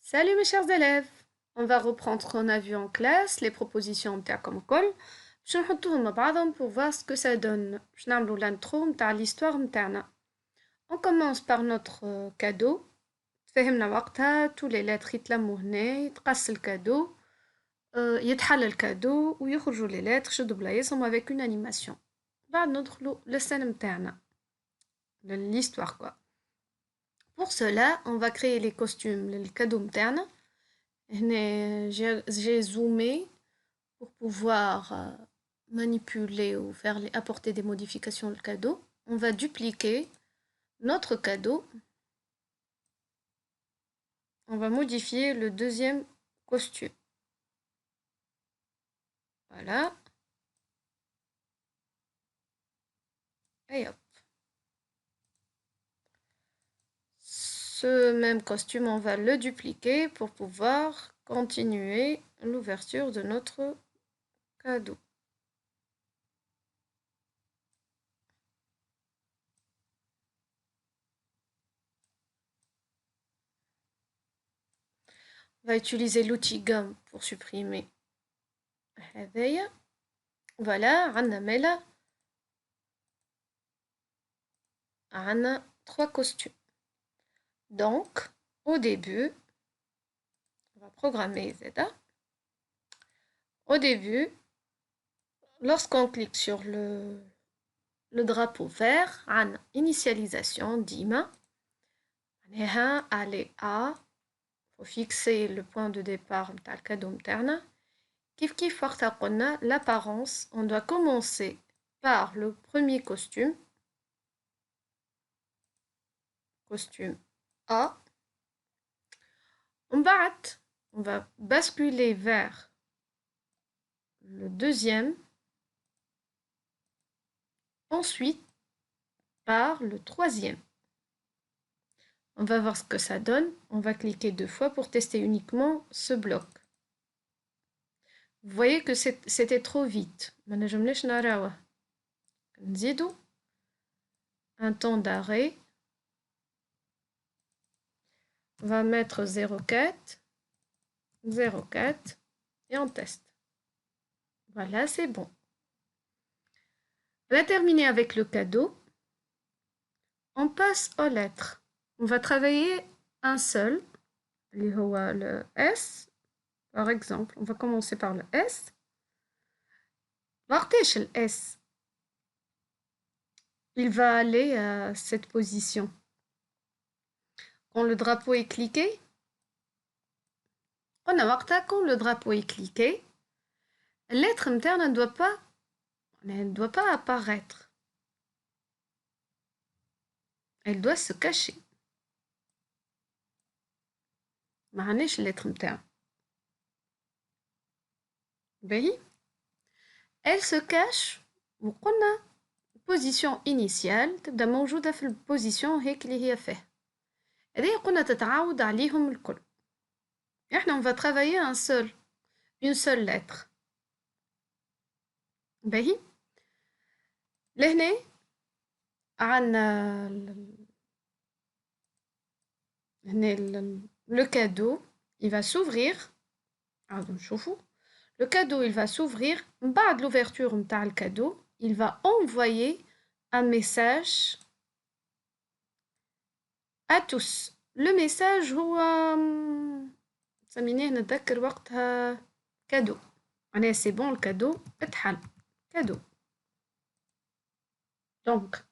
Salut mes chers élèves, on va reprendre ce qu'on a vu en classe, les propositions comme col. Je vais نحطوهم مع بعضهم pour voir ce que ça donne. Je نعملوا l'intro نتاع l'histoire نتاعنا. On commence par notre cadeau. تفهمنا وقتها tous les lettres يتلموا هنا يتقص الكادو يتحل الكادو ويخرجوا les lettres شدوا بلايصهم avec une animation. بعد ندخلوا للسنة نتاعنا l'histoire quoi. Pour cela, on va créer les costumes le cadeau نتاعنا. J'ai zoomé pour pouvoir manipuler ou apporter des modifications au cadeau. On va dupliquer notre cadeau. On va modifier le deuxième costume. Voilà. Et hop. Ce même costume, on va le dupliquer pour pouvoir continuer l'ouverture de notre cadeau. On va utiliser l'outil gomme pour supprimer. Voilà, on a 3 costumes. Donc, au début, on va programmer Z. Au début, lorsqu'on clique sur le drapeau vert, on a initialisation d'IMA. Aller à, il faut fixer le point de départ de le cadeau interne. Kif l'apparence, on doit commencer par le premier costume. Costume A. On va basculer vers le deuxième, ensuite par le troisième. On va voir ce que ça donne. On va cliquer 2 fois pour tester uniquement ce bloc. Vous voyez que c'était trop vite. Un temps d'arrêt. On va mettre 0,4, 0,4 et on teste. Voilà, c'est bon. On va terminer avec le cadeau. On passe aux lettres. On va travailler un seul, le S, par exemple. On va commencer par le S. وقتاش le S il va aller à cette position. Quand le drapeau est cliqué, quand le drapeau est cliqué, la lettre interne ne doit pas apparaître. Elle doit se cacher. معناش lettre interne. Elle se cache وقلنا position initiale تبدا موجودة في البوزيشن هيك اللي هي فيه. هذه قلنا تتعاود عليهم الكل. احنا on va travailler une seule lettre. باهي لهنا عندنا le cadeau il va s'ouvrir. Le cadeau il va s'ouvrir. بعد l'ouverture نتاع le cadeau il va envoyer un message à tous. Le message هو سميناه نتذكر وقتها cadeau. معناها c'est bon le cadeau اتحل cadeau. Donc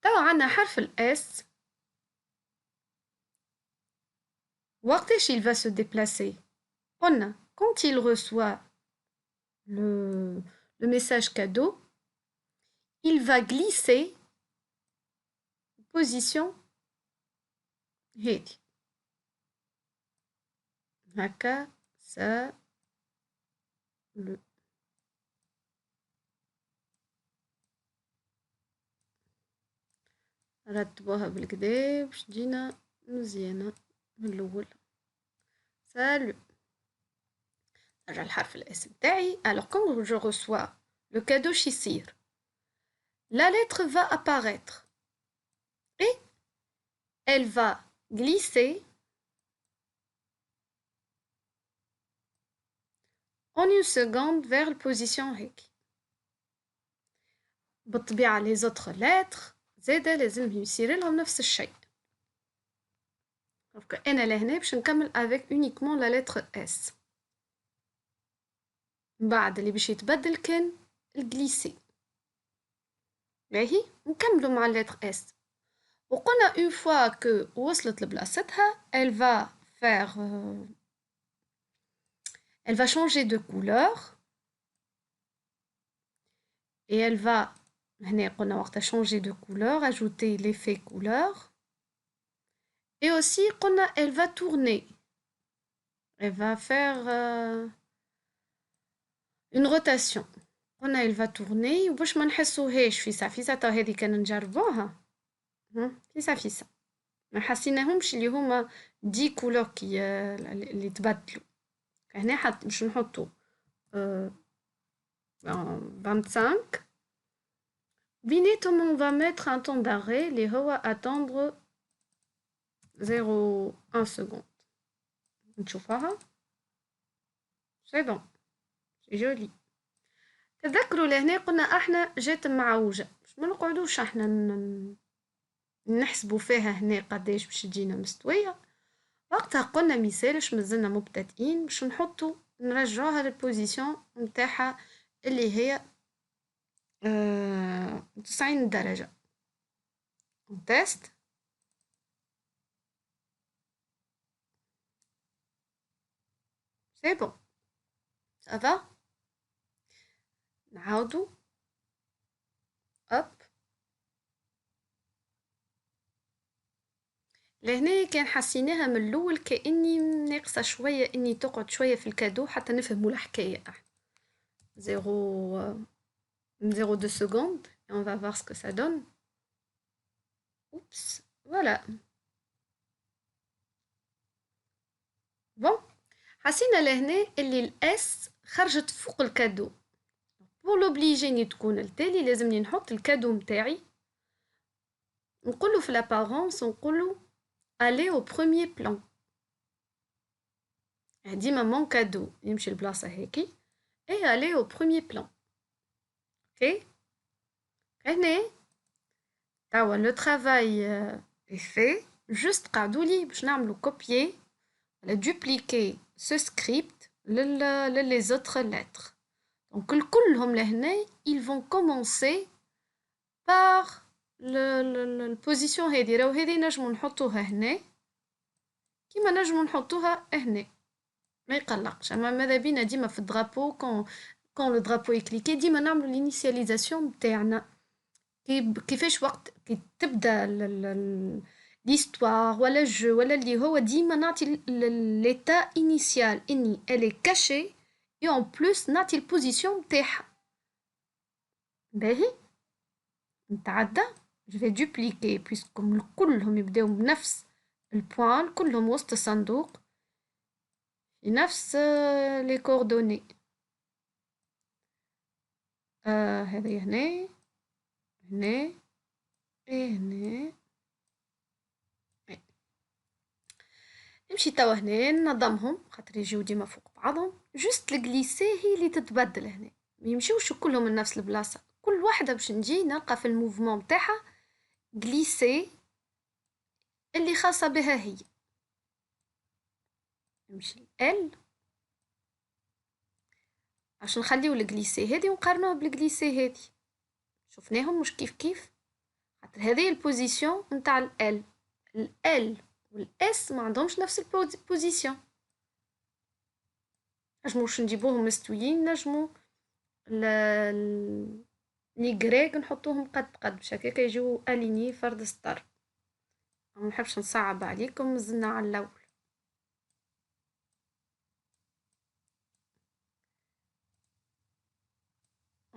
توا عندنا حرف S. وقتاش il va se déplacer. قلنا quand il reçoit le message cadeau, il va glisser position هادي هكا ça le رتبوها بالكدا باش تجينا مزيانة من الأول. Salut. نرجع الحرف الاسم تاعي. Alors quand je reçois le cadeau يصير la lettre va apparaître et elle va glisser en une seconde vers la position هيك. بالطبيعة les autres lettres زادا لازم يصير لهم نفس الشيء. دونك أنا لهنا باش نكمل avec uniquement la lettre S. بعد اللي باش يتبدل كان الجليسي. باهي نكملوا مع اللتر S. وقلنا une fois que وصلت لبلاصتها elle va faire elle va changer de couleur et elle va هنا قلنا وقتها changer de couleur ajouter l'effet couleur et aussi قلنا elle va tourner elle va faire une rotation قلنا elle va tourner وباش ما نحسوهاش في ساعة تو هذه كان نجربوها في ساعة ما حسيناهمش اللي هما 10 كولور كي اللي تبدلوا هنا باش نحطو 25 بيناتهم on va mettre un temps d'arrêt اللي هو attendre 0,1 seconde نشوفها c'est bon c'est joli تذكروا لهنا قلنا احنا جات معوجة باش ما نقعدوش احنا نحسبوا فيها هنا قداش باش تجينا مستوية وقتها قلنا ميسالش مازلنا مبتدئين باش نرجعوها للبوزيسيون متاعها اللي هي 90 درجة تيست سي بون سافا نعاودو اب لهنا كان حسيناها من الاول كاني ناقصه شويه اني تقعد شويه في الكادو حتى نفهموا الحكايه 0,2 secondes et on va voir ce que ça donne. Oups, voilà. Bon, حسينا لهنا اللي الاس خرجت فوق الكادو. pour l'obliger اني تكون التالي لازمني نحط الكادو متاعي نقوله في l'apparence نقوله aller au premier plan. ديما mon cadeau يمشي لبلاصة هيك et aller au premier plan. Ok. هنا توا le travail est fait. juste قعدوا لي باش نعملوا copier ولا dupliquer ce script les autres lettres. donc كلهم لهنا ils vont commencer par البوزيسيون هذه راهو هذه نجمو نحطوها هنا كيما نجمو نحطوها هنا ما يقلقش اما ماذا بينا ديما في الدرابو كون لو درابو يكليكي ديما نعملو الانيسياليزاسيون نتاعنا كيفاش وقت كي تبدا l'histoire ولا الجو ولا اللي هو ديما نعطي l'état initial اني elle est cachée et en plus نعطي البوزيسيون نتاعها باهي نتعدى je vais dupliquer puisque كلهم يبداو بنفس البوان كلهم وسط الصندوق في نفس les coordonnées هذه هنا هنا هنا نمشي توا هنا ننظمهم خاطر يجيو ديما فوق بعضهم جست الجليسي هي اللي تتبدل هنا ما يمشيوش كلهم من نفس البلاصه كل واحده باش نجي نلقى في الموفمون نتاعها جليسي اللي خاصه بها هي نمشي ال عشان نخليو الجليسي هذه ونقارنوها بالجليسي هذه شفناهم مش كيف خاطر هذه البوزيسيون نتاع ال والاس ما عندهمش نفس البوزيسيون نجموش نجيبوهم مستويين نجمو لي غريك نحطوهم قد باش هكاك يجيو اليني فرد سطر ما نحبش نصعب عليكم مازلنا على الاول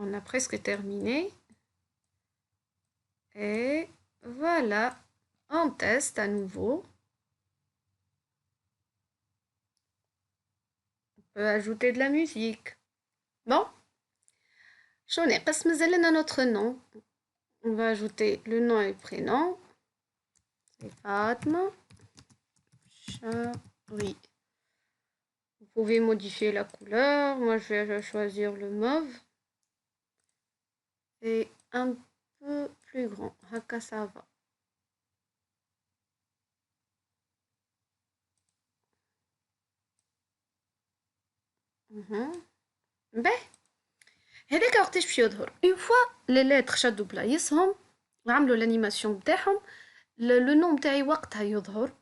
on a presque terminé et voilà on teste à nouveau on peut ajouter de la musique bon شو ناقص مازال لنا notre nom on va ajouter le nom et le prénom c'est Fatma Chaoui Vous pouvez modifier la couleur. Moi, je vais choisir le mauve. Et un peu plus grand. Haka, ça va. Ben, هذاك وقتاش باش يظهر اون فوا لي لتر شدوا بلايصهم وعملوا الانيماسيون نتاعهم لو نوم نتاعي وقتها يظهر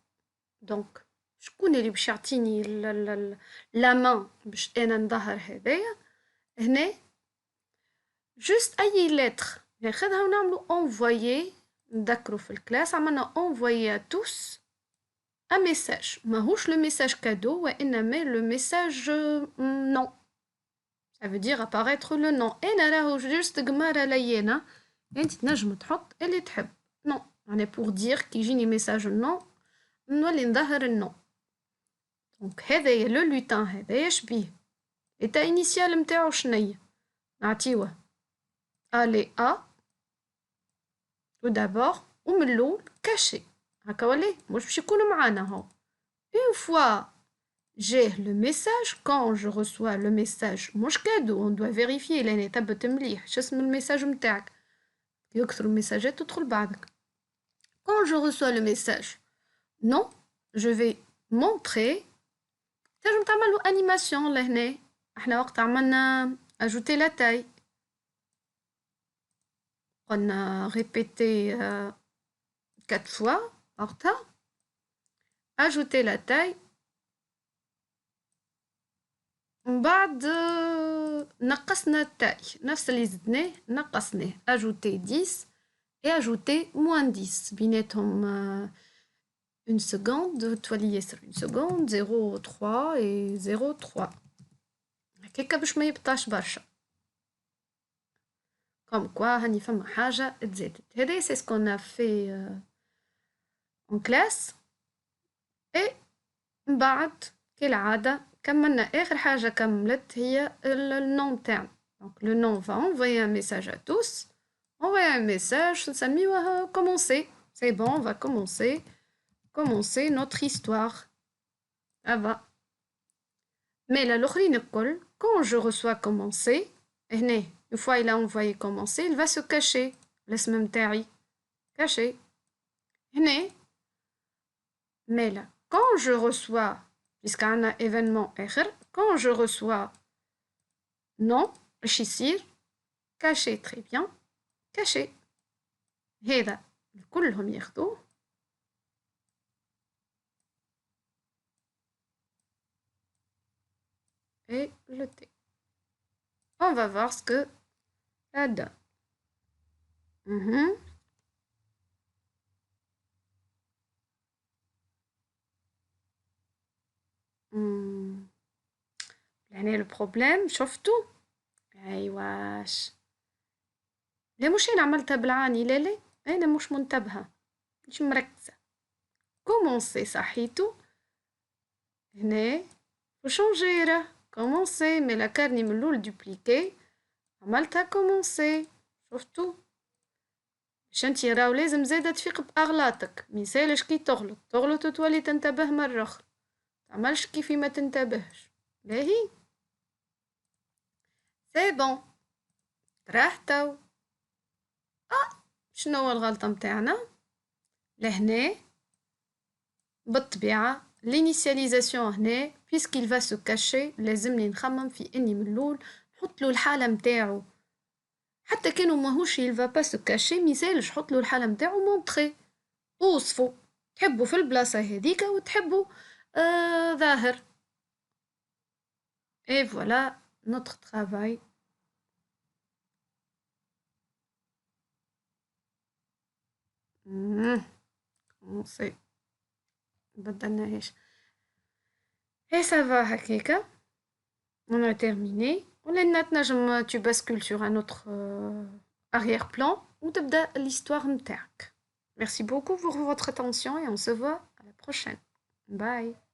دونك شكون اللي باش يعطيني لا مان باش انا نظهر هذايا هنا جوست اي لتر ناخذها ونعملوا انفويي نذكروا في الكلاس عملنا انفويي توس un message ماهوش le message cadeau وإنما le message non. Ça veut dire apparaître le nom. أنا راهو juste قمارة ليانة أنت تنجم تحط اللي تحب. non. يعني pour dire كي يجيني message non نولي نظهر النو. دونك هذايا لو لوتان هذايا شبيه. إتا إنيسيال متاعو شنيا؟ نعطيوه ألي أ tout d'abord ومن الأول كاشي. هكا ولا مش باش يكون معانا هو. Une fois j'ai le message, quand je reçois le message مش كادو on doit vérifier لأن يثبت مليح شاسم الميساج متاعك يكثر الميساجات تدخل بعدك. Quand je reçois le message non je vais montrer تنجم تعملوا animation لهنا احنا وقت عملنا ajouter la taille قلنا répéter 4 fois وقتها ajouter la taille من بعد نقصنا التاي نفس اللي زدناه نقصناه ajouter 10 et ajouter moins 10 بيناتهم une seconde تولي ياسر une seconde 0,3 et 0,3 هكاكا باش ما يبطاش برشا comme quoi هاني فما حاجة تزادت هذا c'est ce qu'on a fait en classe et من بعد كالعادة كملنا آخر حاجة كملت هي النوم تاعنا donc le nom va envoyer un message à tous envoyer un message نسميوه commencer c'est bon on va commencer notre histoire ça va mais là الآخرين الكل quand je reçois commencer هنا une fois il a envoyé commencer il va se cacher الاسم متاعي caché هنا mais là quand je reçois puisqu'on a événement آخر quand je reçois non اش يصير caché très bien caché هذا كلهم ياخدوه et le T. On va voir ce que ça donne. يعني البروبليم شفتوا ايواش لا مش انا عملتها بالعاني لا انا مش منتبهه مش مركزه كومونسي صحيتو هنا وشونجي راه كومونسي مي لا كارني من الاول دوبليكي عملتها كومونسي شفتوا باش انتي راهو لازم زاده تفيق باغلاطك ميسالش كي تغلط وتولي تنتبه مره اخرى تعملش كيفي ما تنتبهش باهي سي بون راه تو شنو هو الغلطه متاعنا لهنا بالطبيعه l'initialisation هنا puisqu'il va se cacher لازمني نخمم في اني من الاول نحط له الحاله متاعو حتى كانوا ماهوش il va pas se cacher ميسالش حط له الحاله متاعو مونطري اوصفوا تحبوا في البلاصه هذيك وتحبوا ظاهر et voilà notre travail commencer بدلناهاش et ça va هكاكا on a terminé ولأن تنجم tu bascules sur un autre arrière-plan وتبدأ l'histoire نتاعك. Merci beaucoup pour votre attention et on se voit à la prochaine. Bye.